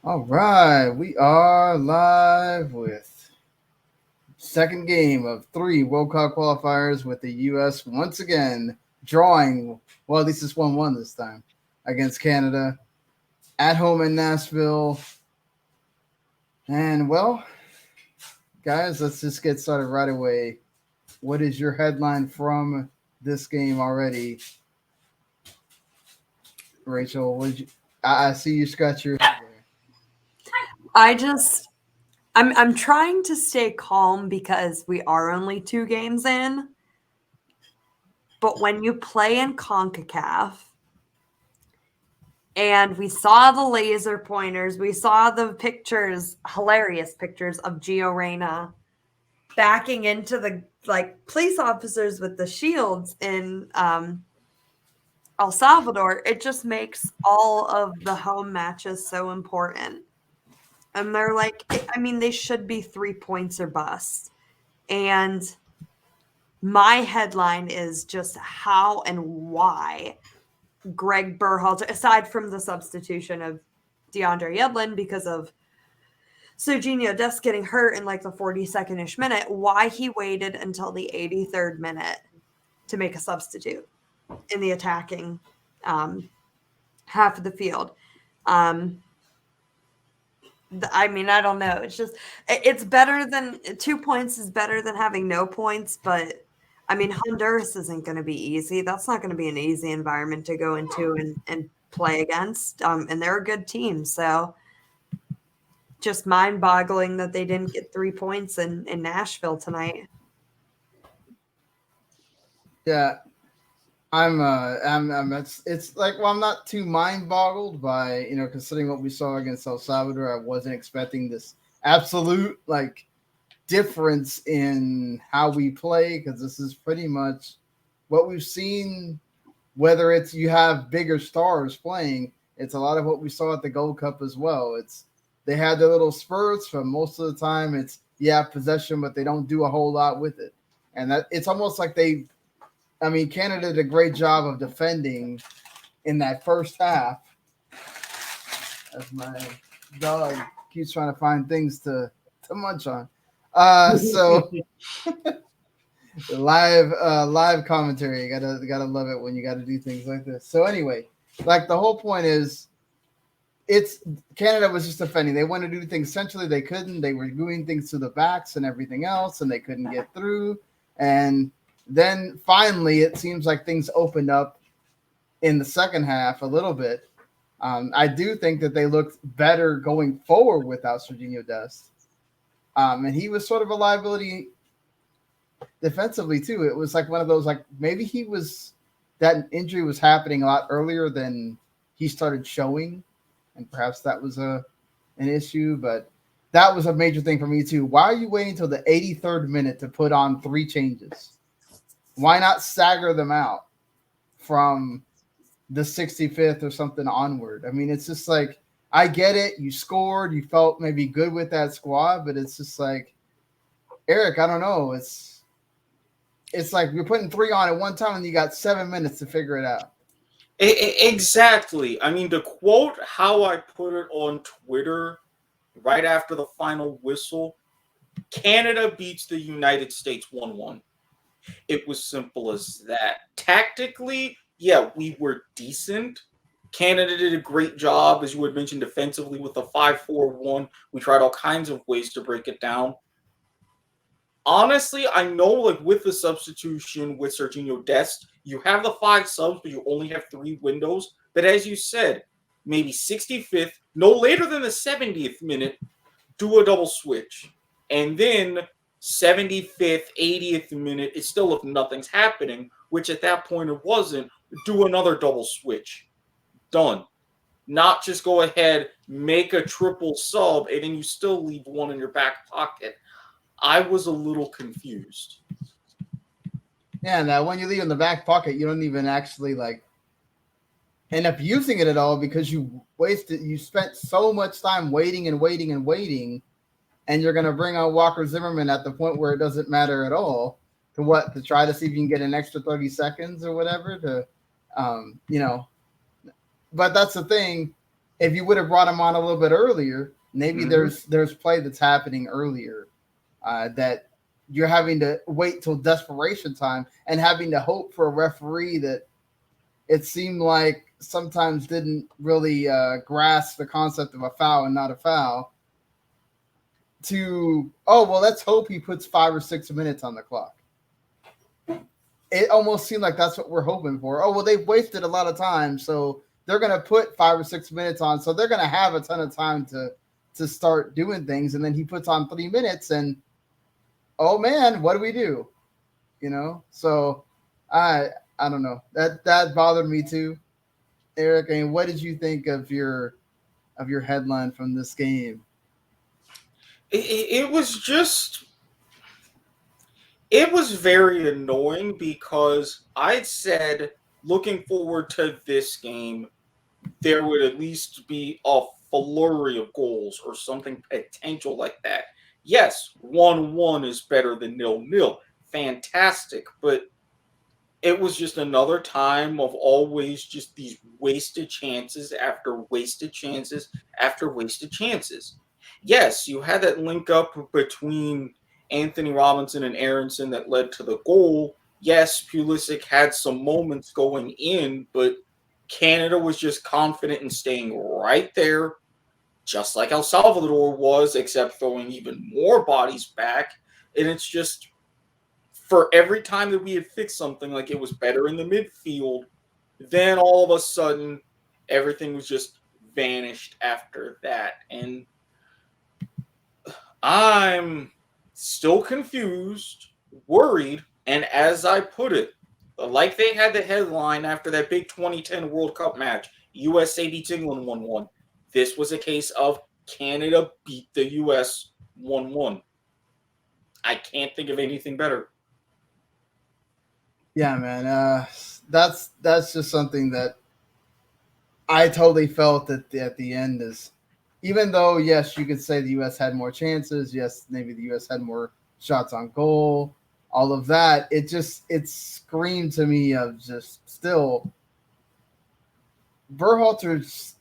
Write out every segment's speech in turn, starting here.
All right, we are live with second game of three World Cup qualifiers with the U.S. once again drawing. Well, at least it's 1-1 this time against Canada at home in Nashville. And well, guys, let's just get started right away. What is your headline from this game already, Rachel? What did you? I see you scratch your head there. I just I'm trying to stay calm because we are only 2 games in. But when you play in CONCACAF and we saw the laser pointers, we saw the pictures, hilarious pictures of Gio Reyna backing into the police officers with the shields in El Salvador, it just makes all of the home matches so important. And they're they should be 3 points or bust. And my headline is just how and why Gregg Berhalter, aside from the substitution of DeAndre Yedlin because of Serginho Dest getting hurt in the 42nd-ish minute, why he waited until the 83rd minute to make a substitute in the attacking half of the field. I don't know. It's better than 2 points is better than having no points, but Honduras isn't going to be easy. That's not going to be an easy environment to go into and play against. And they're a good team. So just mind boggling that they didn't get 3 points in Nashville tonight. Yeah, it's like, well, I'm not too mind boggled by, considering what we saw against El Salvador. I wasn't expecting this absolute difference in how we play, because this is pretty much what we've seen. Whether it's you have bigger stars playing, it's a lot of what we saw at the Gold Cup as well. It's they had their little spurts, but most of the time it's possession, but they don't do a whole lot with it, and that it's almost like Canada did a great job of defending in that first half. As my dog keeps trying to find things to munch on. So live commentary. You gotta love it when you gotta do things like this. So anyway, the whole point is, it's Canada was just defending. They wanted to do things centrally, they couldn't. They were doing things to the backs and everything else, and they couldn't get through. And then finally, it seems like things opened up in the second half a little bit. I do think that they looked better going forward without Serginho Dest. And he was sort of a liability defensively too. It was like one of those, maybe that injury was happening a lot earlier than he started showing, and perhaps that was an issue. But that was a major thing for me too. Why are you waiting until the 83rd minute to put on 3 changes? Why not stagger them out from the 65th or something onward? It's just I get it. You scored. You felt maybe good with that squad, but it's just Erik, I don't know. It's like you're putting 3 on at one time and you got 7 minutes to figure it out. Exactly. To quote how I put it on Twitter right after the final whistle, Canada beats the United States 1-1. It was simple as that. Tactically, yeah, we were decent. Canada did a great job, as you had mentioned, defensively with the 5-4-1. We tried all kinds of ways to break it down. Honestly, I know, with the substitution with Serginho Dest, you have the 5 subs, but you only have 3 windows. But as you said, maybe 65th, no later than the 70th minute, do a double switch. And then 75th, 80th minute, it's still if nothing's happening, which at that point it wasn't, do another double switch. Done. Not just go ahead, make a triple sub, and then you still leave one in your back pocket. I was a little confused. Yeah, and when you leave in the back pocket, you don't even actually end up using it at all, because you spent so much time waiting and waiting and waiting. And you're going to bring on Walker Zimmerman at the point where it doesn't matter at all, to try to see if you can get an extra 30 seconds or whatever but that's the thing. if you would have brought him on a little bit earlier, maybe there's play that's happening earlier that you're having to wait till desperation time and having to hope for a referee that it seemed like sometimes didn't really grasp the concept of a foul and not a foul. Let's hope he puts 5 or 6 minutes on the clock. It almost seemed like that's what we're hoping for. Oh, well, they've wasted a lot of time, so they're going to put 5 or 6 minutes on, so they're going to have a ton of time to start doing things. And then he puts on 3 minutes, and oh man, what do we do? So I don't know. That bothered me too, Erik. I mean, what did you think of your headline from this game? It was very annoying because I'd said, looking forward to this game, there would at least be a flurry of goals or something potential like that. Yes, 1-1 is better than 0-0. Fantastic. But it was just another time of always just these wasted chances after wasted chances after wasted chances. Yes, you had that link up between Anthony Robinson and Aronson that led to the goal. Yes, Pulisic had some moments going in, but Canada was just confident in staying right there, just like El Salvador was, except throwing even more bodies back. And it's just, for every time that we had fixed something, like it was better in the midfield, then all of a sudden, everything was just vanished after that. And I'm still confused, worried, and as I put it, like they had the headline after that big 2010 World Cup match, USA beats England 1-1. This was a case of Canada beat the US 1-1. I can't think of anything better. Yeah, man. That's just something that I totally felt at the end is, even though, yes, you could say the U.S. had more chances. Yes, maybe the U.S. had more shots on goal. All of that, it screamed to me of just still Berhalter's.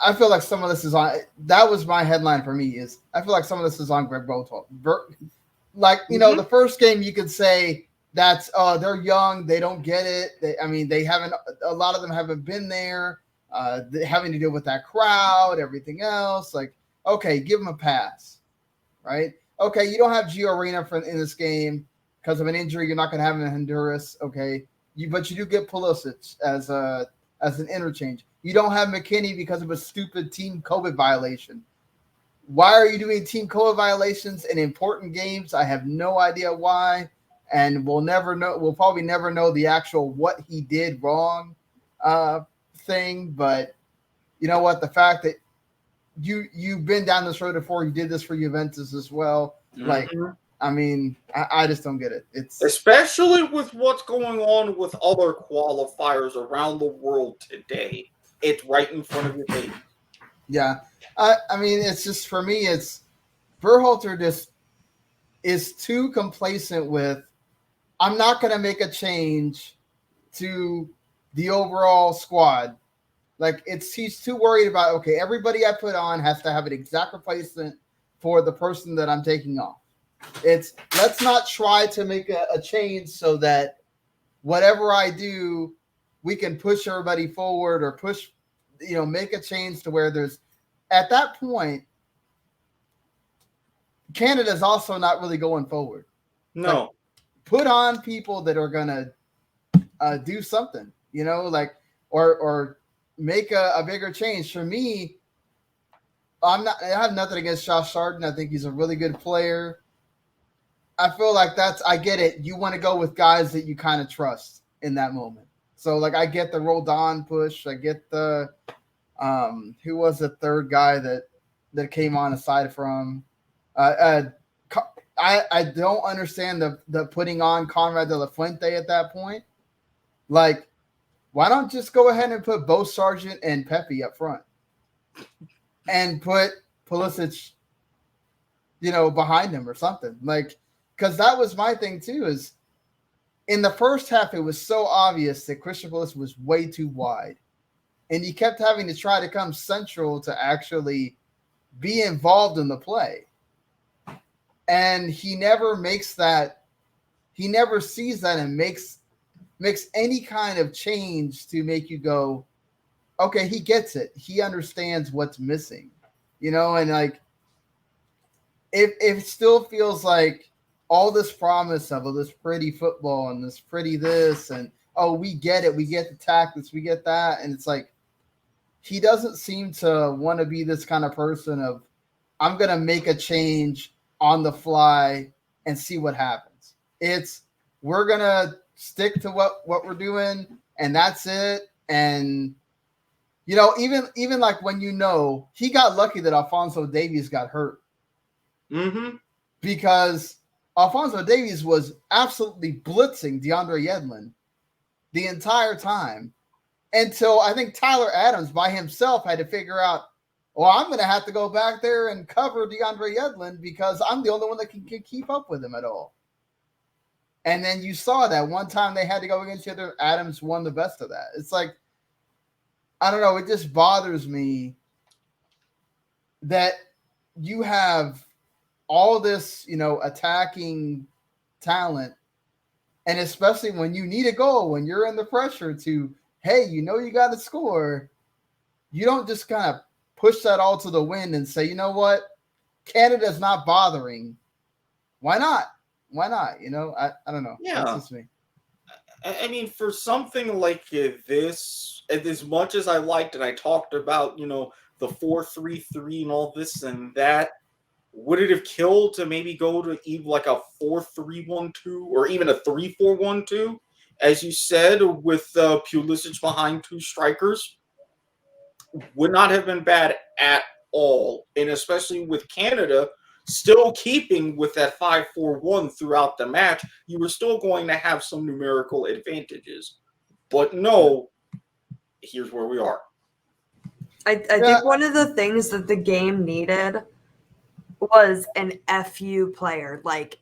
I feel like some of this is on. That was my headline for me. Is I feel like some of this is on Gregg Berhalter. The first game you could say that's they're young, they don't get it. They haven't. A lot of them haven't been there. Having to deal with that crowd, everything else. Like, okay, give them a pass, right? Okay, you don't have Gio Reyna in this game because of an injury. You're not going to have him in Honduras, okay? But you do get Pulisic as an interchange. You don't have McKinney because of a stupid team COVID violation. Why are you doing team COVID violations in important games? I have no idea why, and we'll never know. We'll probably never know the actual what he did wrong thing. But you know what? The fact that you've been down this road before, you did this for Juventus as well. Like, I just don't get it. It's especially with what's going on with other qualifiers around the world today. It's right in front of your face. Yeah. It's just, for me, it's Berhalter just is too complacent with, I'm not going to make a change to the overall squad. Like, he's too worried about, okay, everybody I put on has to have an exact replacement for the person that I'm taking off. Let's not try to make a change so that whatever I do, we can push everybody forward or make a change to where there's, at that point, Canada's also not really going forward. No. Like, put on people that are going to do something, or make a bigger change. For me, I have nothing against Josh Sargent. I think he's a really good player. I feel like I get it. You want to go with guys that you kind of trust in that moment. So, like, I get the Roldan push. I get the who was the third guy that came on aside from I don't understand the putting on Conrad de la Fuente at that point. Like, why don't just go ahead and put Bo Sargent and Pepe up front and put Pulisic, behind him or something? Like, because that was my thing too, is in the first half, it was so obvious that Christian Pulisic was way too wide. and he kept having to try to come central to actually be involved in the play. And he never makes that, he never sees that and makes any kind of change to make you go, okay, he gets it. He understands what's missing, you know, and like, it still feels like all this promise of this pretty football and this pretty this, and oh, we get it. We get the tactics. We get that. And it's like, he doesn't seem to want to be this kind of person of, I'm going to make a change on the fly and see what happens. It's, we're going to stick to what we're doing, and that's it. And, you know, even like when, you know, he got lucky that Alphonso Davies got hurt. Mm-hmm. Because Alphonso Davies was absolutely blitzing DeAndre Yedlin the entire time until I think Tyler Adams by himself had to figure out, well, I'm going to have to go back there and cover DeAndre Yedlin because I'm the only one that can keep up with him at all. And then you saw that one time they had to go against each other, Adams won the best of that. It's like, I don't know, it just bothers me that you have all this, you know, attacking talent, and especially when you need a goal, when you're in the pressure to, hey, you know, you got to score, you don't just kind of push that all to the wind and say, you know what, Canada's not bothering. Why not? Why not? You know, I don't know. Yeah. That's just me. I mean, for something like this, as much as I liked and I talked about, you know, the 4-3-3 and all this and that, would it have killed to maybe go to even like a 4-3-1-2 or even a 3-4-1-2, as you said, with Pulisic behind two strikers? Would not have been bad at all, and especially with Canada still keeping with that 5-4-1 throughout the match, you were still going to have some numerical advantages. But no, here's where we are. I think one of the things that the game needed was an FU player. Like,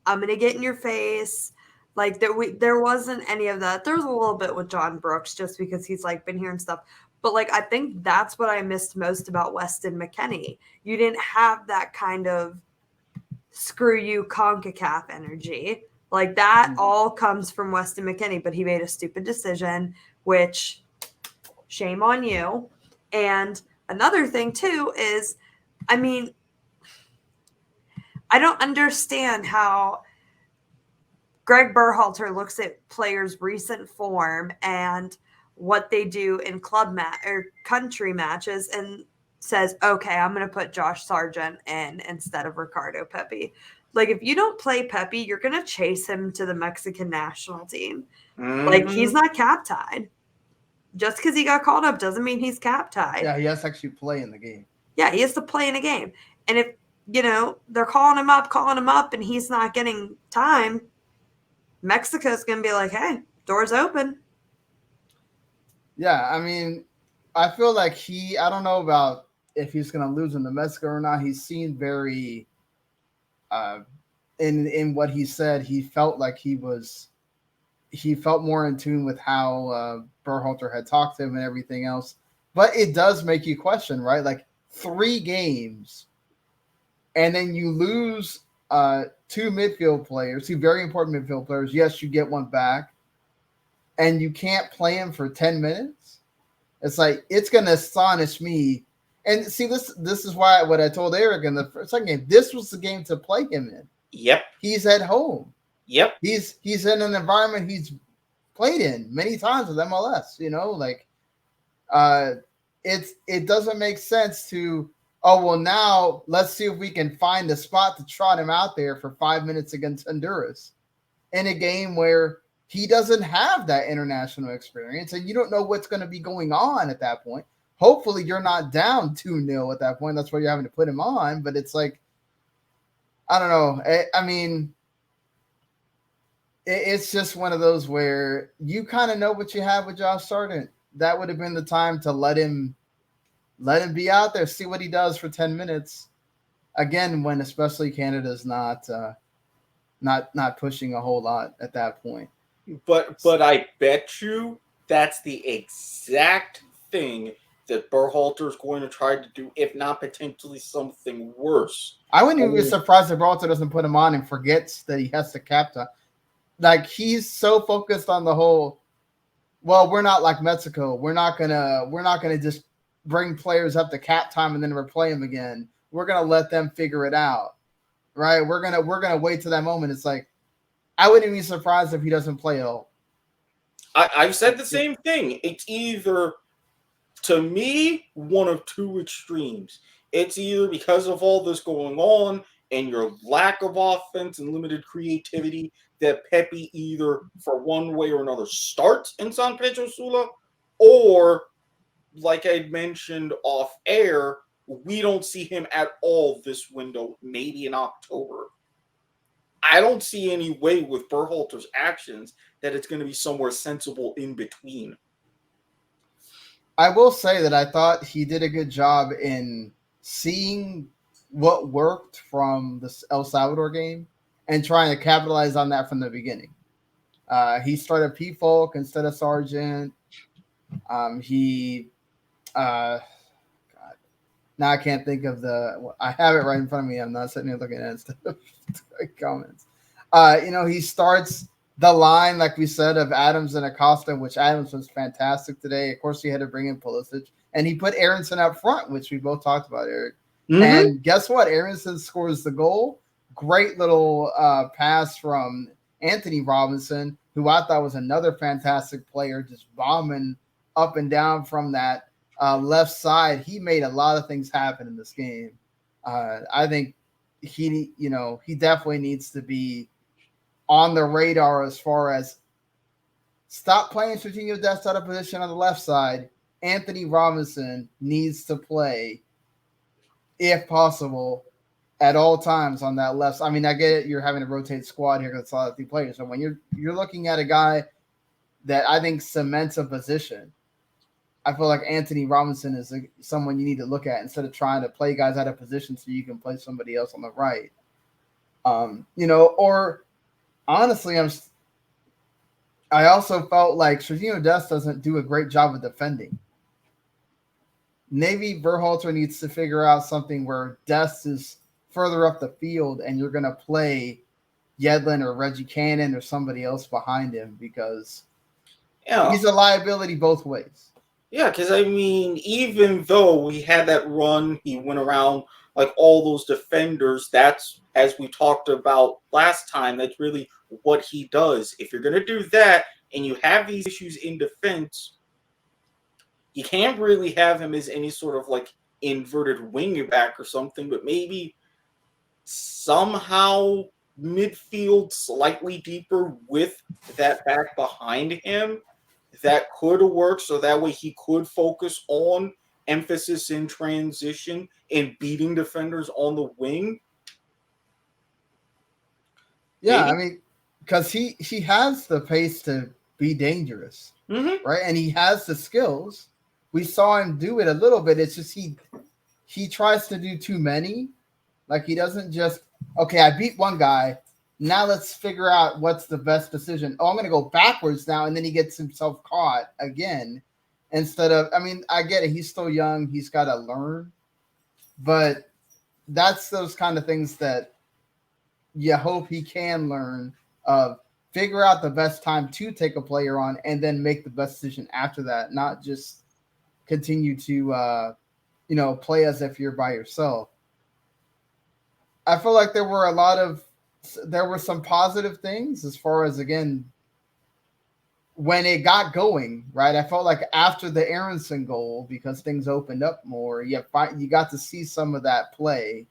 I'm going to get in your face. Like, there wasn't any of that. There was a little bit with John Brooks just because he's, like, been here and stuff. But, like, I think that's what I missed most about Weston McKennie. You didn't have that kind of screw you CONCACAF energy. Like, that all comes from Weston McKennie, but he made a stupid decision, which shame on you. And another thing, too, is, I mean, I don't understand how Gregg Berhalter looks at players' recent form and what they do in club or country matches and says, okay, I'm going to put Josh Sargent in instead of Ricardo Pepi. Like, if you don't play Pepi, you're going to chase him to the Mexican national team. Mm-hmm. Like, he's not cap-tied. Just because he got called up doesn't mean he's cap-tied. Yeah, he has to actually play in the game. Yeah, he has to play in a game. And if, you know, they're calling him up, and he's not getting time, Mexico's going to be like, hey, door's open. Yeah, I mean, I feel like I don't know about if he's going to lose in the Mexico or not. He seemed very, in what he said, he felt like he felt more in tune with how Berhalter had talked to him and everything else. But it does make you question, right? Like 3 games, and then you lose 2 midfield players, 2 very important midfield players. Yes, you get one back, and you can't play him for 10 minutes. It's like, it's going to astonish me. And see, this is why what I told Erik in the second game, this was the game to play him in. Yep. He's at home. Yep. He's in an environment he's played in many times with MLS, you know, like it doesn't make sense to, oh, well, now let's see if we can find a spot to trot him out there for 5 minutes against Honduras in a game where he doesn't have that international experience and you don't know what's going to be going on at that point. Hopefully you're not down 2-0 at that point. That's why you're having to put him on. But it's like, I don't know. I mean, it's just one of those where you kind of know what you have with Josh Sargent. That would have been the time to let him be out there, see what he does for 10 minutes. Again, when especially Canada's not pushing a whole lot at that point. But I bet you that's the exact thing that Berhalter is going to try to do, if not potentially something worse. I wouldn't even be surprised if Berhalter doesn't put him on and forgets that he has to captain. Like, he's so focused on the whole, well, we're not like Mexico. We're not gonna just bring players up to cap time and then replay them again. We're gonna let them figure it out, right? We're gonna wait till that moment. It's like, I wouldn't be surprised if he doesn't play at all. I've said the same thing. It's either, to me, one of two extremes. It's either because of all this going on and your lack of offense and limited creativity that Pepe either, for one way or another, starts in San Pedro Sula, or, like I mentioned off air, we don't see him at all this window, maybe in October. I don't see any way with Berhalter's actions that it's going to be somewhere sensible in between. I will say that I thought he did a good job in seeing what worked from the El Salvador game and trying to capitalize on that from the beginning. He started P. Folk instead of Sargent. God, now I can't think of I have it right in front of me. I'm not sitting here looking at it instead of comments. He starts the line, like we said, of Adams and Acosta, which Adams was fantastic today. Of course, he had to bring in Pulisic, and he put Aronson up front, which we both talked about, Eric. Mm-hmm. And guess what? Aronson scores the goal. Great little pass from Anthony Robinson, who I thought was another fantastic player, just bombing up and down from that left side. He made a lot of things happen in this game. I think he definitely needs to be on the radar as far as stop playing Serginho Dest out of position on the left side. Anthony Robinson needs to play, if possible, at all times on that left side. I mean, I get it. You're having a rotate squad here because it's a lot of three players. So when you're looking at a guy that I think cements a position, I feel like Anthony Robinson is someone you need to look at instead of trying to play guys out of position so you can play somebody else on the right. Or honestly, I also felt like Serginho Dest doesn't do a great job of defending. Maybe Berhalter needs to figure out something where Dest is further up the field and you're going to play Yedlin or Reggie Cannon or somebody else behind him because he's a liability both ways. Yeah, because, I mean, even though we had that run, he went around like all those defenders, that's, as we talked about last time, that's really what he does. If you're going to do that and you have these issues in defense, you can't really have him as any sort of like inverted wing back or something, but maybe somehow midfield slightly deeper with that back behind him. That could work, so that way he could focus on emphasis in transition and beating defenders on the wing. Yeah, I mean, because he has the pace to be dangerous, right? And he has the skills. We saw him do it a little bit. It's just he tries to do too many. Like, he doesn't just, okay, I beat one guy. Now let's figure out what's the best decision. Oh, I'm going to go backwards now. And then he gets himself caught again instead of, I mean, I get it. He's still young. He's got to learn. But that's those kind of things that you hope he can learn of. Figure out the best time to take a player on and then make the best decision after that, not just continue to, play as if you're by yourself. I feel like there were some positive things as far as, again, when it got going, right? I felt like after the Aronson goal, because things opened up more, you got to see some of that play.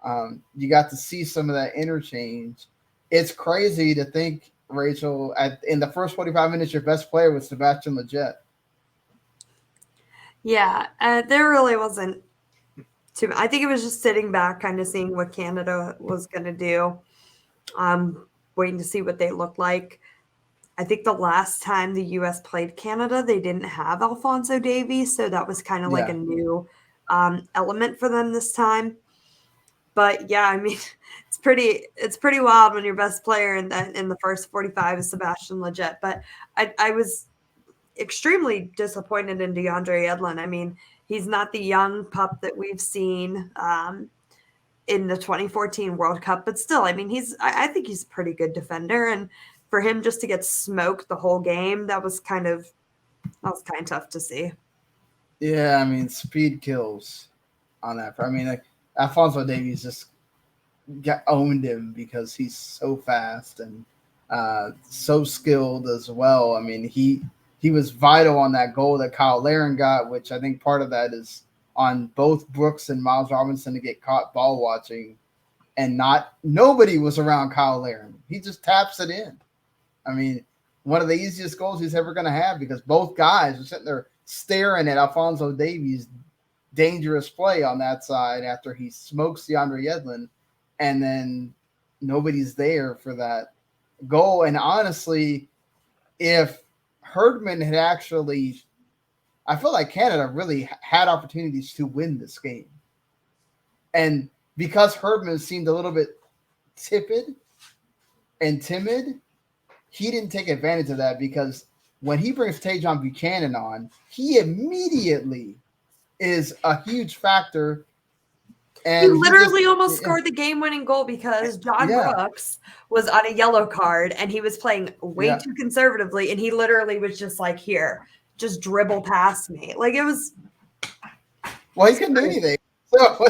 You got to see some of that interchange. It's crazy to think, Rachel, in the first 45 minutes, your best player was Sebastian Lletget. Yeah, there really wasn't too much. I think it was just sitting back, kind of seeing what Canada was going to do. Waiting to see what they looked like. I think the last time the U.S. played Canada, they didn't have Alphonso Davies, so that was kind of like a new element for them this time. But yeah, I mean, it's pretty wild when your best player in the first 45 is Sebastian Lletget. But I was extremely disappointed in DeAndre Yedlin. I mean, he's not the young pup that we've seen in the 2014 World Cup, but still, I mean, I think he's a pretty good defender. And for him just to get smoked the whole game, that was kind of tough to see. Yeah, I mean, speed kills on that. I mean, like, Alphonso Davies just owned him because he's so fast and so skilled as well. I mean, he was vital on that goal that Kyle Larin got, which I think part of that is on both Brooks and Miles Robinson to get caught ball watching, and nobody was around Kyle Larin. He just taps it in. I mean, one of the easiest goals he's ever going to have because both guys are sitting there staring at Alphonso Davies' dangerous play on that side after he smokes DeAndre Yedlin, and then nobody's there for that goal. And honestly, if Herdman had actually, I feel like Canada really had opportunities to win this game. And because Herdman seemed a little bit tepid and timid, he didn't take advantage of that because when he brings Tajon Buchanan on, he immediately is a huge factor. And he literally almost scored the game-winning goal because John Brooks was on a yellow card and he was playing way too conservatively, and he literally was just like, here, just dribble past me. Like, it was... Well, he can do anything. So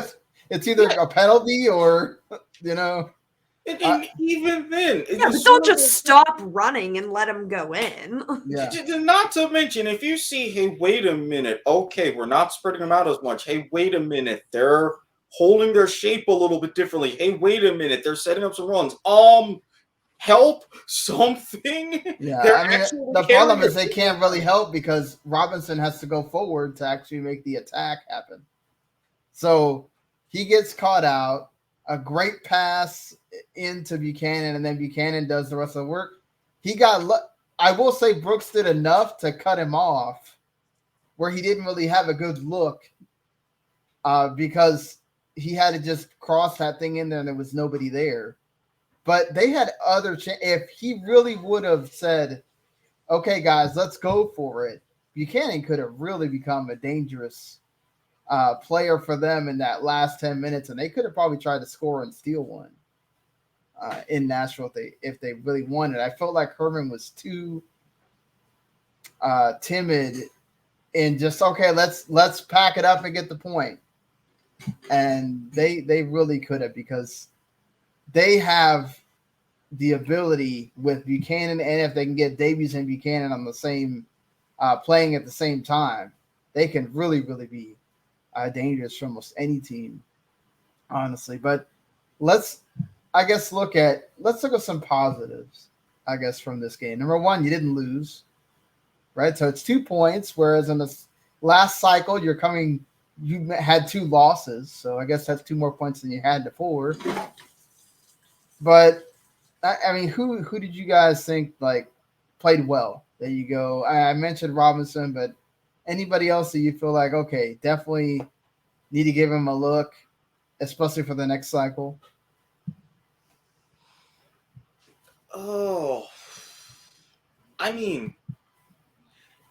it's either a penalty or, you know... And even then, but don't just stop running and let him go in. Yeah. Not to mention, if you see, hey, wait a minute, okay, we're not spreading them out as much. Hey, wait a minute, they're holding their shape a little bit differently. Hey, wait a minute, they're setting up some runs. Help something. Yeah, I mean, the problem is they can't really help because Robinson has to go forward to actually make the attack happen. So he gets caught out. A great pass into Buchanan, and then Buchanan does the rest of the work. I will say Brooks did enough to cut him off where he didn't really have a good look because he had to just cross that thing in there and there was nobody there. But they had other if he really would have said, okay, guys, let's go for it, Buchanan could have really become a dangerous player for them in that last 10 minutes, and they could have probably tried to score and steal one in Nashville if they really wanted. I felt like Herman was too timid and just, okay, let's pack it up and get the point. And they really could have, because they have the ability with Buchanan, and if they can get Davies and Buchanan on the same playing at the same time, they can really, really be dangerous for almost any team, honestly. But let's look at some positives, I guess, from this game. Number one, you didn't lose, right? So it's 2 points, whereas in the last cycle, you had 2 losses. So I guess that's 2 more points than you had before. But I mean, who did you guys think like played well? There you go. I mentioned Robinson, but anybody else that you feel like, okay, definitely need to give him a look, especially for the next cycle? Oh, I mean,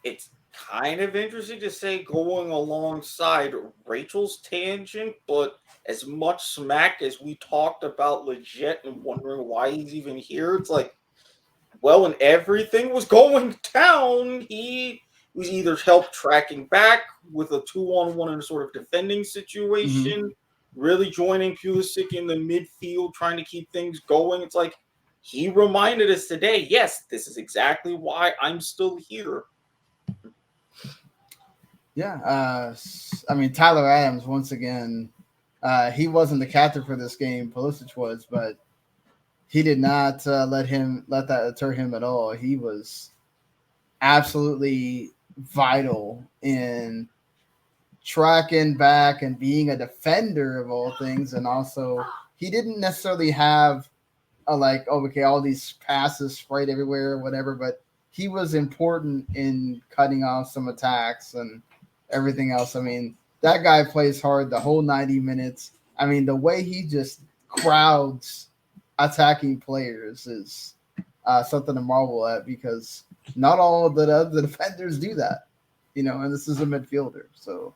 it's kind of interesting to say going alongside Rachel's tangent, but as much smack as we talked about Legit and wondering why he's even here, it's like, well, when everything was going down, he was either helped tracking back with a 2-on-1 in a sort of defending situation, really joining Pulisic in the midfield, trying to keep things going. It's like, he reminded us today, yes, this is exactly why I'm still here. Yeah. I mean, Tyler Adams, once again, he wasn't the captain for this game. Pulisic was, but he did not let that deter him at all. He was absolutely vital in tracking back and being a defender of all things. And also, he didn't necessarily have all these passes sprayed everywhere or whatever, but he was important in cutting off some attacks and everything else. I mean, that guy plays hard the whole 90 minutes. I mean, the way he just crowds attacking players is something to marvel at, because not all of the defenders do that, and this is a midfielder. So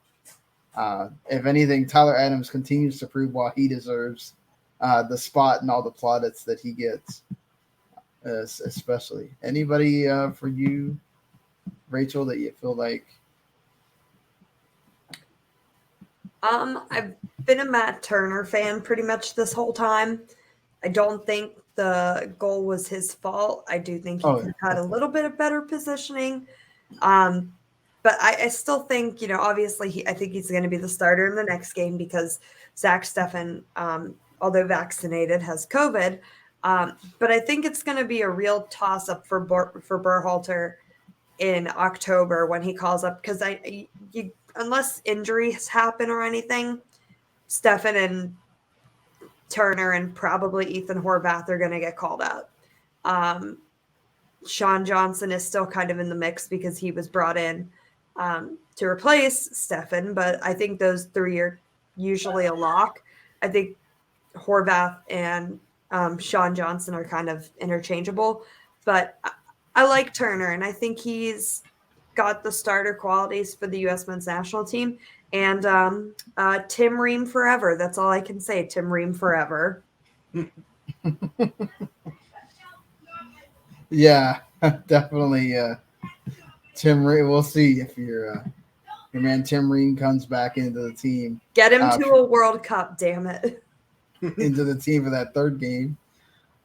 if anything, Tyler Adams continues to prove why he deserves the spot and all the plaudits that he gets, especially. Anybody for you, Rachel, that you feel like? I've been a Matt Turner fan pretty much this whole time. I don't think the goal was his fault. I do think he could have had a little bit of better positioning. But I still think, obviously I think he's going to be the starter in the next game because Zach Steffen, although vaccinated, has COVID. But I think it's going to be a real toss-up for Berhalter in October when he calls up, because unless injuries happen or anything, Steffen and Turner and probably Ethan Horvath are going to get called out. Sean Johnson is still kind of in the mix because he was brought in to replace Steffen, but I think those three are usually a lock. I think Horvath and Sean Johnson are kind of interchangeable, but I like Turner, and I think he's got the starter qualities for the U.S. men's national team. And Tim Ream forever. That's all I can say. Tim Ream forever. Yeah, definitely. Tim Ream. We'll see if your man Tim Ream comes back into the team. Get him to a World Cup, damn it. Into the team for that third game.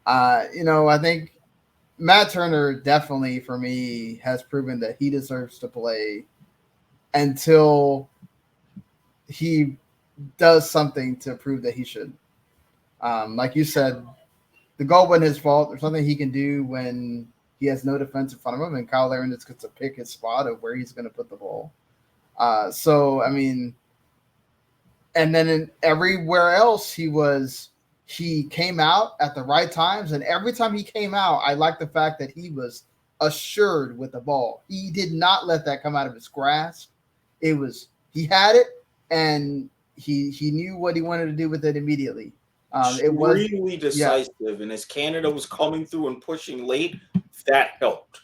I think Matt Turner definitely, for me, has proven that he deserves to play until he does something to prove that he should. Like you said, the goal wasn't his fault. There's something he can do when he has no defense in front of him, and Kyle Larin just gets to pick his spot of where he's going to put the ball. And then everywhere else he came out at the right times, and every time he came out, I like the fact that he was assured with the ball. He did not let that come out of his grasp. He had it, and he knew what he wanted to do with it immediately. It was really decisive, and as Canada was coming through and pushing late, that helped.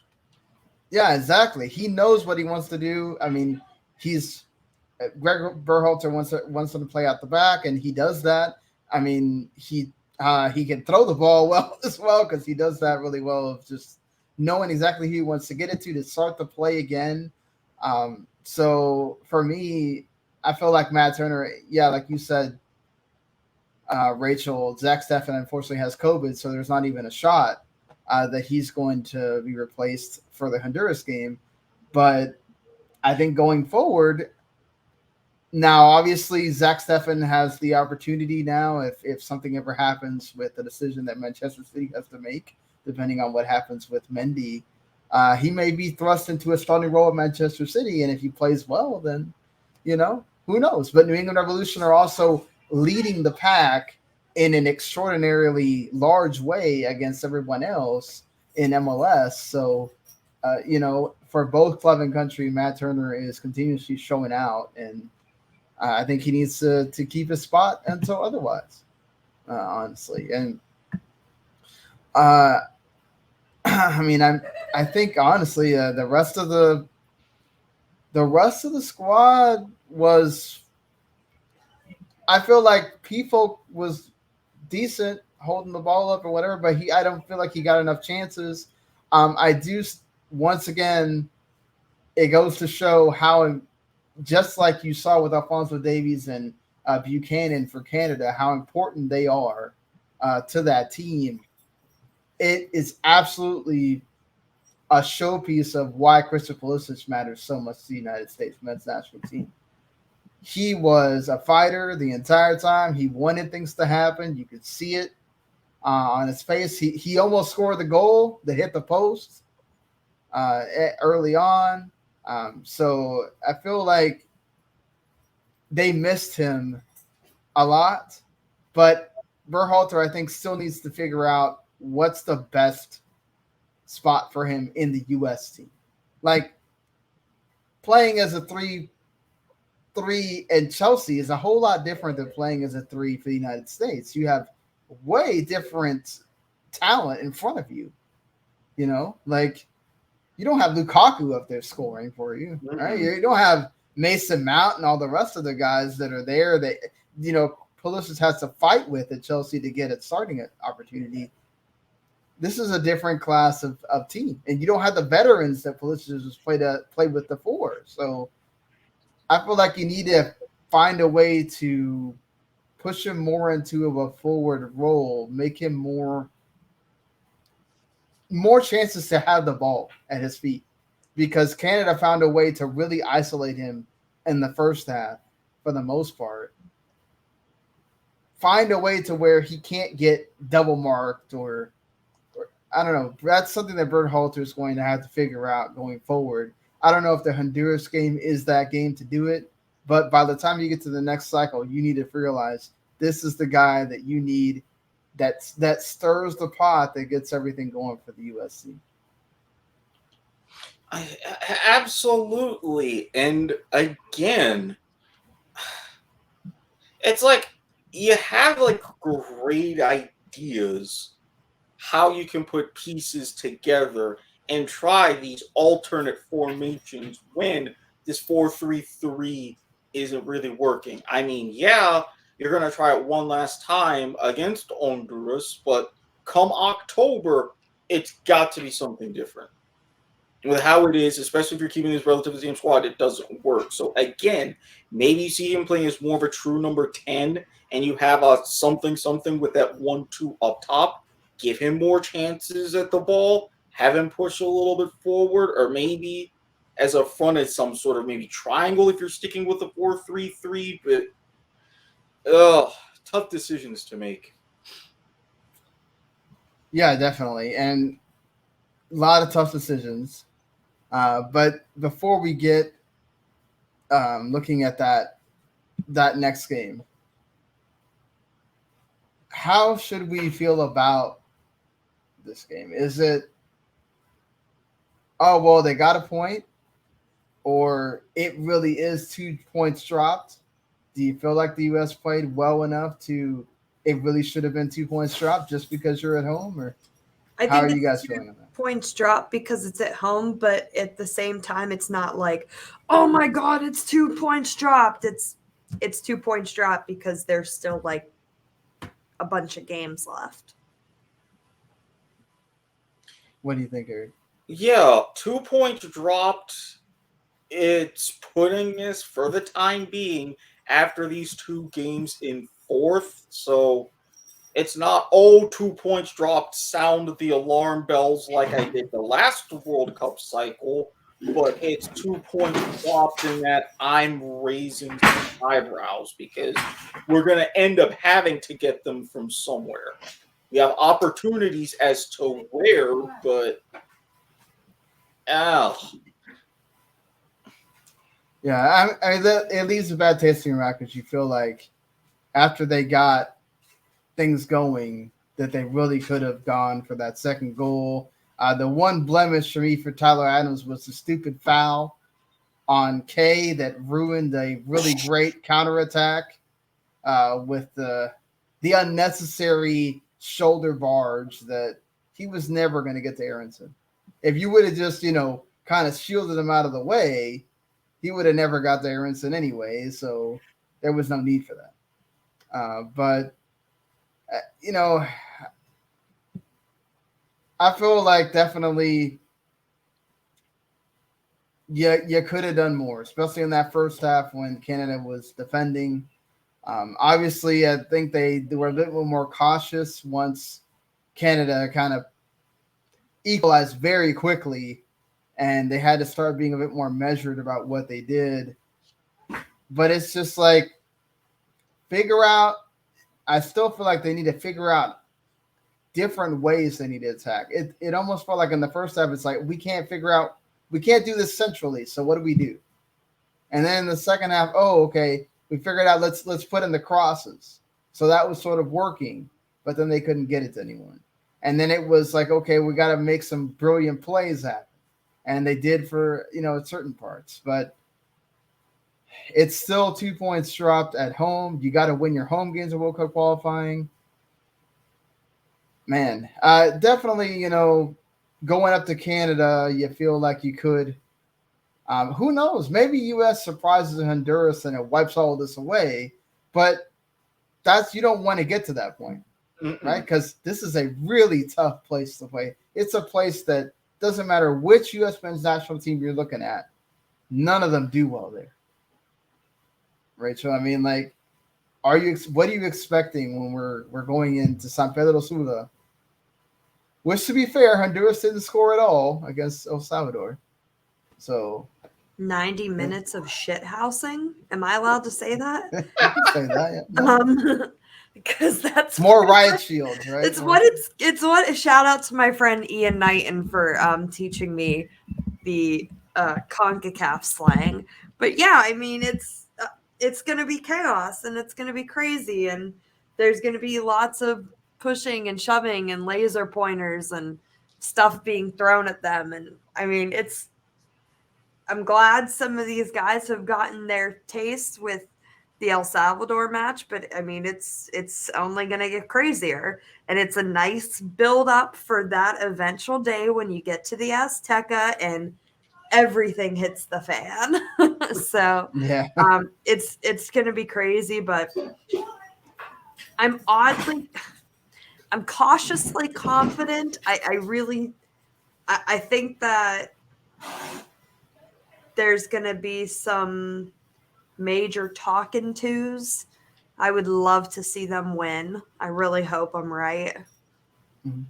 Yeah, exactly. He knows what he wants to do. I mean, Gregg Berhalter wants him to play out the back, and he does that. I mean, he can throw the ball well as well, because he does that really well of just knowing exactly who he wants to get it to start the play again. So for me, I feel like Matt Turner, like you said, Rachel, Zach Steffen unfortunately has COVID, so there's not even a shot that he's going to be replaced for the Honduras game. But I think going forward, now obviously Zach Steffen has the opportunity now, if something ever happens with the decision that Manchester City has to make, depending on what happens with Mendy, he may be thrust into a starting role at Manchester City, and if he plays well, then, who knows? But New England Revolution are also leading the pack in an extraordinarily large way against everyone else in MLS. So, for both club and country, Matt Turner is continuously showing out, and I think he needs to keep his spot until otherwise, honestly. And I think honestly, the rest of the squad was. I feel like P-Folk was decent holding the ball up or whatever, but I don't feel like he got enough chances. I do, once again, it goes to show how, just like you saw with Alphonso Davies and Buchanan for Canada, how important they are to that team. It is absolutely a showpiece of why Christian Pulisic matters so much to the United States men's national team. He was a fighter the entire time. He wanted things to happen. You could see it on his face. He almost scored the goal that hit the post early on. So I feel like they missed him a lot. But Berhalter, I think, still needs to figure out what's the best spot for him in the U.S. team. Like, playing as a 3 in Chelsea is a whole lot different than playing as a 3 for the United States. You have way different talent in front of you. you don't have Lukaku up there scoring for you, right? You don't have Mason Mount and all the rest of the guys that are there that, Pulisic has to fight with at Chelsea to get a starting opportunity. This is a different class of team, and you don't have the veterans that Pulisic has played with before. So I feel like you need to find a way to push him more into a forward role, make him more chances to have the ball at his feet, because Canada found a way to really isolate him in the first half for the most part. Find a way to where he can't get double marked or I don't know. That's something that Berhalter is going to have to figure out going forward. I don't know if the Honduras game is that game to do it, but by the time you get to the next cycle, you need to realize this is the guy that you need that stirs the pot that gets everything going for the USC. Absolutely. And again, it's like you have like great ideas how you can put pieces together and try these alternate formations when this 4-3-3 isn't really working. I mean, yeah, you're going to try it one last time against Honduras, but come October, it's got to be something different. With how it is, especially if you're keeping this relatively same squad, it doesn't work. So again, maybe you see him playing as more of a true number 10, and you have a something with that 1-2 up top. Give him more chances at the ball, have him push a little bit forward, or maybe as a front as some sort of maybe triangle if you're sticking with the 4-3-3. But tough decisions to make. Yeah, definitely. And a lot of tough decisions. But before we get looking at that next game, how should we feel about this game? Is it, oh, well, they got a point, or it really is 2 points dropped? Do you feel like the U.S. played well enough it really should have been 2 points dropped just because you're at home? Or how are you guys feeling on that? Points drop because it's at home, but at the same time, it's not like, oh my God, it's 2 points dropped. It's 2 points dropped because there's still like a bunch of games left. What do you think, Erik? Yeah, 2 points dropped. It's putting us, for the time being, after these 2 games in 4th. So it's not, 2 points dropped, sound the alarm bells like I did the last World Cup cycle, but it's 2 points dropped in that I'm raising some eyebrows because we're going to end up having to get them from somewhere. We have opportunities as to where, but yeah, it leaves a bad taste in your mouth because you feel like after they got things going that they really could have gone for that second goal. The one blemish for me for Tyler Adams was the stupid foul on Kay that ruined a really great counterattack with the unnecessary shoulder barge that he was never going to get to Aronson. If you would have just, kind of shielded him out of the way, he would have never got to Aronson anyway, so there was no need for that. But I feel like definitely you could have done more, especially in that first half when Canada was defending. Obviously, I think they were a bit more cautious once Canada kind of equalized very quickly, and they had to start being a bit more measured about what they did. But it's just like I still feel like they need to figure out different ways they need to attack. It almost felt like in the first half, it's like we can't do this centrally. So what do we do? And then in the second half, okay, we figured out let's put in the crosses. So that was sort of working, but then they couldn't get it to anyone. And then it was like, okay, we got to make some brilliant plays happen. And they did for, certain parts, but it's still 2 points dropped at home. You got to win your home games in World Cup qualifying. Man, definitely, going up to Canada, you feel like you could. Who knows? Maybe U.S. surprises Honduras and it wipes all this away. But you don't want to get to that point, right? Because this is a really tough place to play. It's a place that doesn't matter which U.S. men's national team you're looking at, none of them do well there. Rachel, I mean, like, what are you expecting when we're going into San Pedro Sula? Which, to be fair, Honduras didn't score at all against El Salvador. So 90 minutes of shithousing. Am I allowed to say that? you can say that, yeah. Because that's more riot shields, right? It's what. Shout out to my friend Ian Knighton for teaching me the CONCACAF slang. But yeah, I mean, it's going to be chaos and it's going to be crazy and there's going to be lots of pushing and shoving and laser pointers and stuff being thrown at them. And I mean, I'm glad some of these guys have gotten their taste with the El Salvador match, but I mean, it's only going to get crazier. And it's a nice build up for that eventual day when you get to the Azteca and everything hits the fan. So yeah, it's going to be crazy, but I'm cautiously confident. I think that there's going to be some major talking tos. I would love to see them win. I really hope I'm right. Mm-hmm.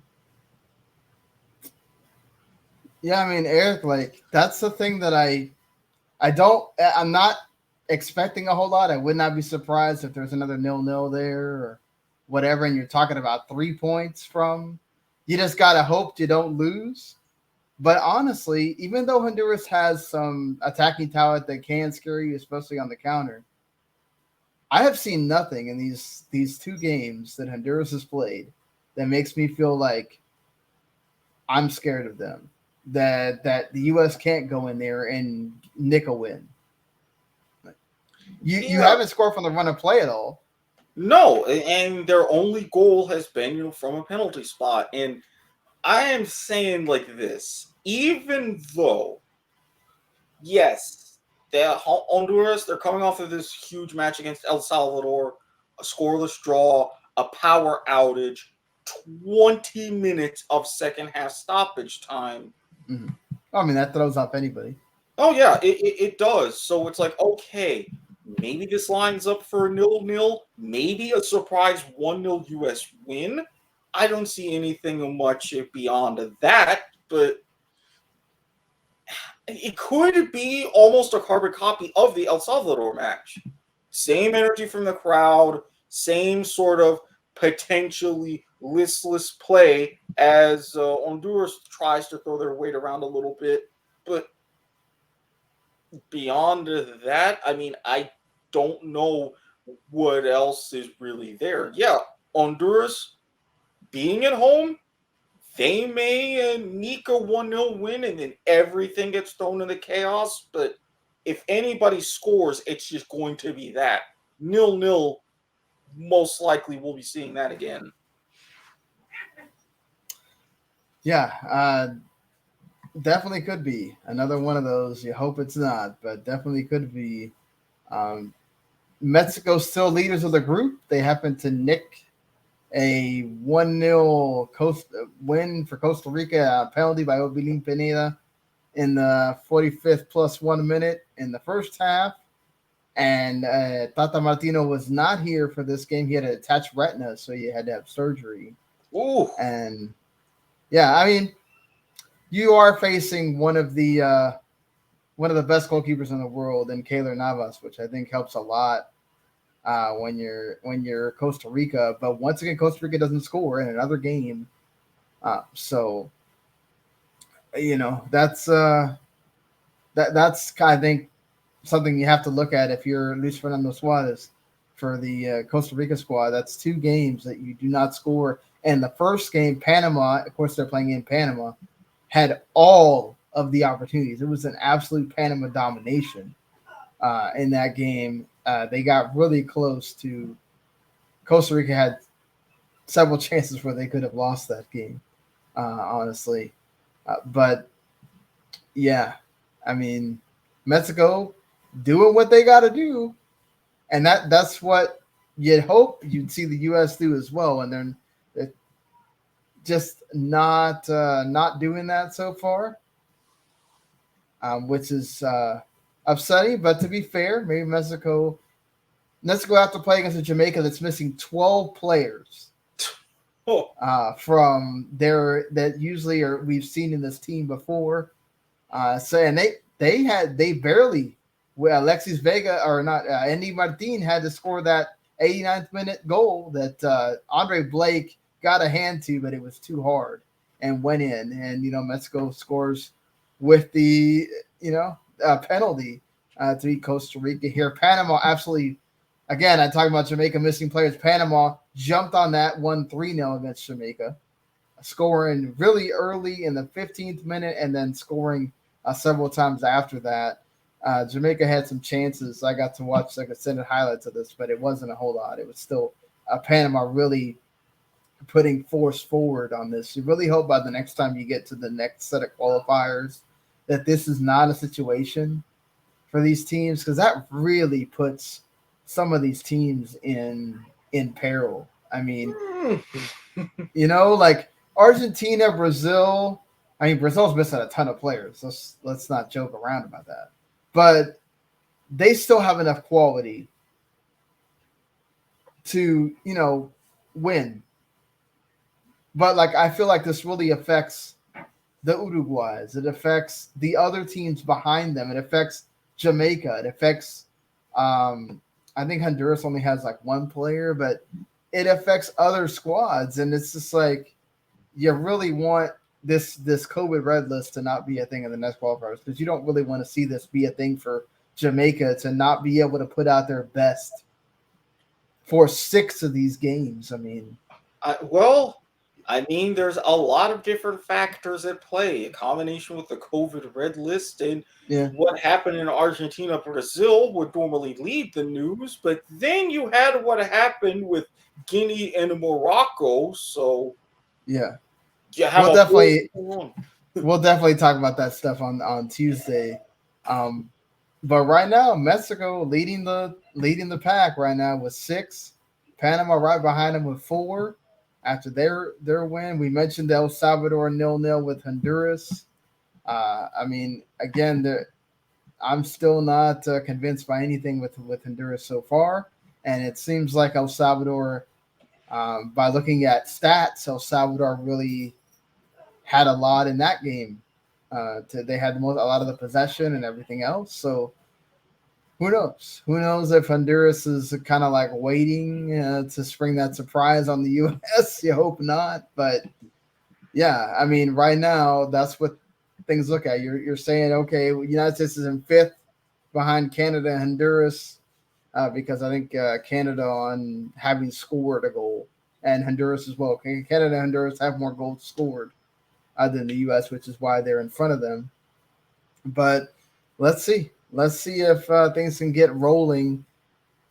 Yeah, I mean, Eric, like, that's the thing that I'm not expecting a whole lot. I would not be surprised if there's another 0-0 there or whatever, and you're talking about 3 points from. You just got to hope you don't lose. But honestly, even though Honduras has some attacking talent that can scare you, especially on the counter, I have seen nothing in these 2 games that Honduras has played that makes me feel like I'm scared of them. That the U.S. can't go in there and nick a win. You haven't scored from the run of play at all. No, and their only goal has been, from a penalty spot. And I am saying like this, even though, yes, Honduras, they're coming off of this huge match against El Salvador, a scoreless draw, a power outage, 20 minutes of second half stoppage time. Mm-hmm. I mean, that throws off anybody. Oh, yeah, it does. So it's like, okay, maybe this lines up for a 0-0, maybe a surprise 1-0 U.S. win. I don't see anything much beyond that, but it could be almost a carbon copy of the El Salvador match. Same energy from the crowd, same sort of potentially listless play as Honduras tries to throw their weight around a little bit. But beyond that, I mean, I don't know what else is really there. Yeah, Honduras being at home, they may nick a 1-0 win and then everything gets thrown into chaos. But if anybody scores, it's just going to be that. 0-0, most likely we'll be seeing that again. Yeah, definitely could be another one of those. You hope it's not, but definitely could be. Mexico's still leaders of the group. They happen to nick a 1-0 win for Costa Rica, penalty by Obilin Pineda in the 45th plus 1 minute in the first half. And Tata Martino was not here for this game. He had an attached retina, so he had to have surgery. Ooh. And yeah, I mean, you are facing one of the best goalkeepers in the world in Keylor Navas, which I think helps a lot when you're Costa Rica. But once again, Costa Rica doesn't score in another game, so that's I think something you have to look at if you're Luis Fernando Suarez for the Costa Rica squad. That's 2 games that you do not score. And the first game, Panama, of course, they're playing in Panama, had all of the opportunities. It was an absolute Panama domination in that game. They got really close to – Costa Rica had several chances where they could have lost that game, honestly. But yeah, I mean, Mexico doing what they got to do, and that's what you'd hope you'd see the U.S. do as well. And they're just not doing that so far, which is upsetting. But to be fair, maybe Mexico have to play against a Jamaica that's missing 12 players from that usually we've seen in this team before. And they barely, Alexis Vega or not, Andy Martin had to score that 89th minute goal that Andre Blake got a hand to, but it was too hard and went in. And Mexico scores with the penalty to beat Costa Rica here. Panama absolutely, again, I talk about Jamaica missing players. Panama jumped on that, won 3-0 against Jamaica, scoring really early in the 15th minute and then scoring several times after that. Jamaica had some chances. I got to watch extended highlights of this, but it wasn't a whole lot. It was still Panama really putting force forward on this. You really hope by the next time you get to the next set of qualifiers that this is not a situation for these teams, because that really puts some of these teams in peril. I mean, like Argentina, Brazil. I mean, Brazil's missing a ton of players. Let's not joke around about that. But they still have enough quality to, win. But I feel like this really affects the Uruguays. It affects the other teams behind them. It affects Jamaica. It affects, I think Honduras only has one player, but it affects other squads. And it's just you really want this COVID red list to not be a thing in the next qualifiers, because you don't really want to see this be a thing for Jamaica to not be able to put out their best for 6 of these games. I mean, there's a lot of different factors at play. A combination with the COVID red list and what happened in Argentina, Brazil would normally lead the news, but then you had what happened with Guinea and Morocco. So yeah, we'll definitely talk about that stuff on Tuesday. But right now, Mexico leading the pack right now with 6. Panama right behind them with 4 after their win. We mentioned El Salvador 0-0 with Honduras. I mean, again, I'm still not convinced by anything with Honduras so far, and it seems like El Salvador, by looking at stats, El Salvador really had a lot in that game. They had a lot of the possession and everything else. So who knows? Who knows if Honduras is kind of waiting to spring that surprise on the U.S.? You hope not. But yeah, I mean, right now, that's what things look at. You're saying, okay, United States is in 5th behind Canada and Honduras because I think Canada on having scored a goal, and Honduras as well. Canada and Honduras have more goals scored than the U.S., which is why they're in front of them. But let's see. Let's see if things can get rolling.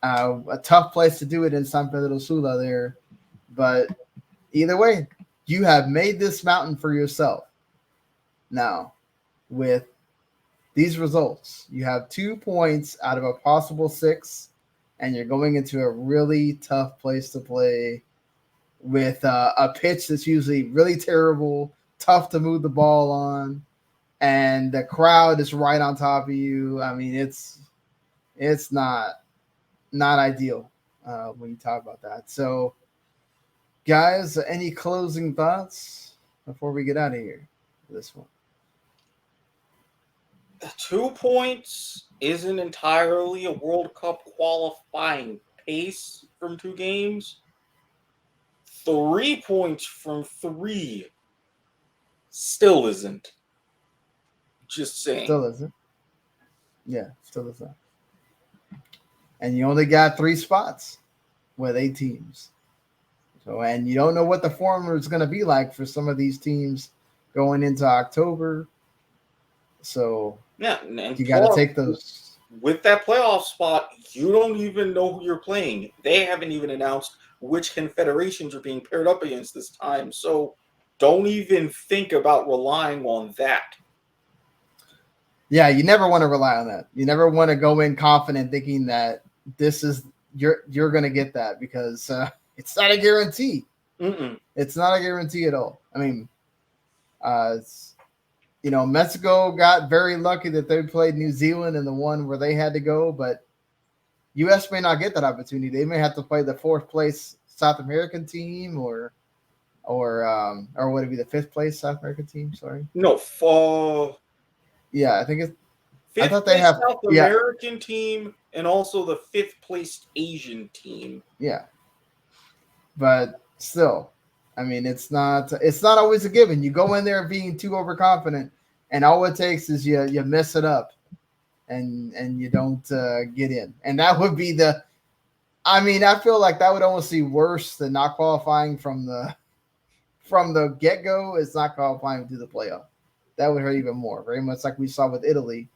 A tough place to do it in San Pedro Sula there. But either way, you have made this mountain for yourself. Now, with these results, you have 2 points out of a possible 6, and you're going into a really tough place to play with a pitch that's usually really terrible, tough to move the ball on, and the crowd is right on top of you. I mean, it's not ideal when you talk about that. So, guys, any closing thoughts before we get out of here for this one? 2 points isn't entirely a World Cup qualifying pace from 2 games. 3 points from 3 still isn't. Just saying. Still isn't. Yeah, still isn't. And you only got 3 spots with 8 teams. So, and you don't know what the form is going to be like for some of these teams going into October. So, yeah, and you got to take those. With that playoff spot, you don't even know who you're playing. They haven't even announced which confederations are being paired up against this time. So, don't even think about relying on that. Yeah, you never want to rely on that. You never want to go in confident thinking that this is you're going to get that, because it's not a guarantee. Mm-mm. It's not a guarantee at all. I mean, Mexico got very lucky that they played New Zealand in the one where they had to go, but U.S. may not get that opportunity. They may have to play the fourth place South American team, or would it be the fifth place South American team? Sorry. No, for Yeah, I think it's. I fifth thought they place have. South Yeah, American team and also the fifth place Asian team. yeah, but still, I mean, it's not always a given. You go in there being too overconfident, and all it takes is you mess it up, and you don't get in, and that would be the. I mean, I feel like that would almost be worse than not qualifying from the get-go. Is not qualifying to the playoff. That would hurt even more. Very much like we saw with Italy,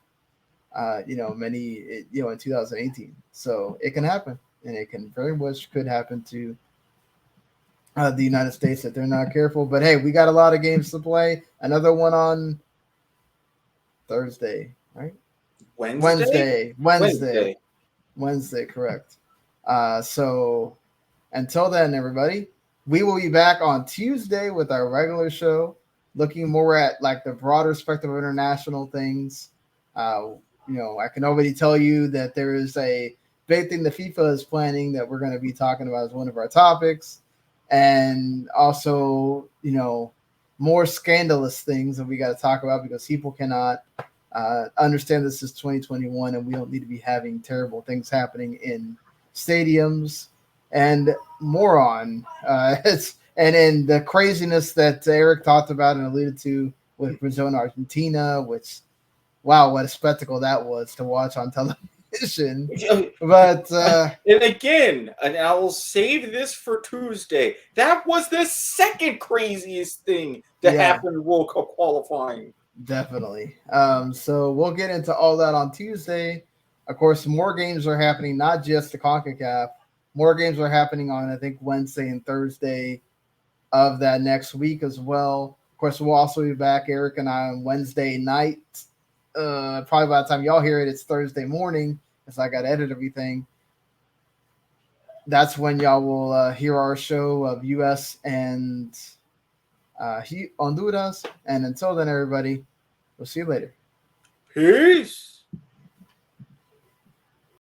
in 2018. So it can happen, and it can very much could happen to the United States if they're not careful. But hey, we got a lot of games to play. Another one on Thursday, right? Wednesday, correct. So until then, everybody, we will be back on Tuesday with our regular show, looking more at like the broader spectrum of international things. I can already tell you that there is a big thing the FIFA is planning that we're going to be talking about as one of our topics, and also more scandalous things that we got to talk about, because people cannot understand this is 2021 and we don't need to be having terrible things happening in stadiums and more on and in the craziness that Erik talked about and alluded to with Brazil and Argentina, which, wow, what a spectacle that was to watch on television. But and again, and I will save this for Tuesday, that was the second craziest thing that happened in World Cup qualifying. Definitely. So we'll get into all that on Tuesday. Of course, more games are happening, not just the CONCACAF. More games are happening on, I think, Wednesday and Thursday of that next week as well. Of course, we'll also be back, Erik and I, on Wednesday night. Probably by the time y'all hear it, it's Thursday morning, because I got to edit everything. That's when y'all will hear our show of U.S. and Honduras. And until then, everybody, we'll see you later. Peace.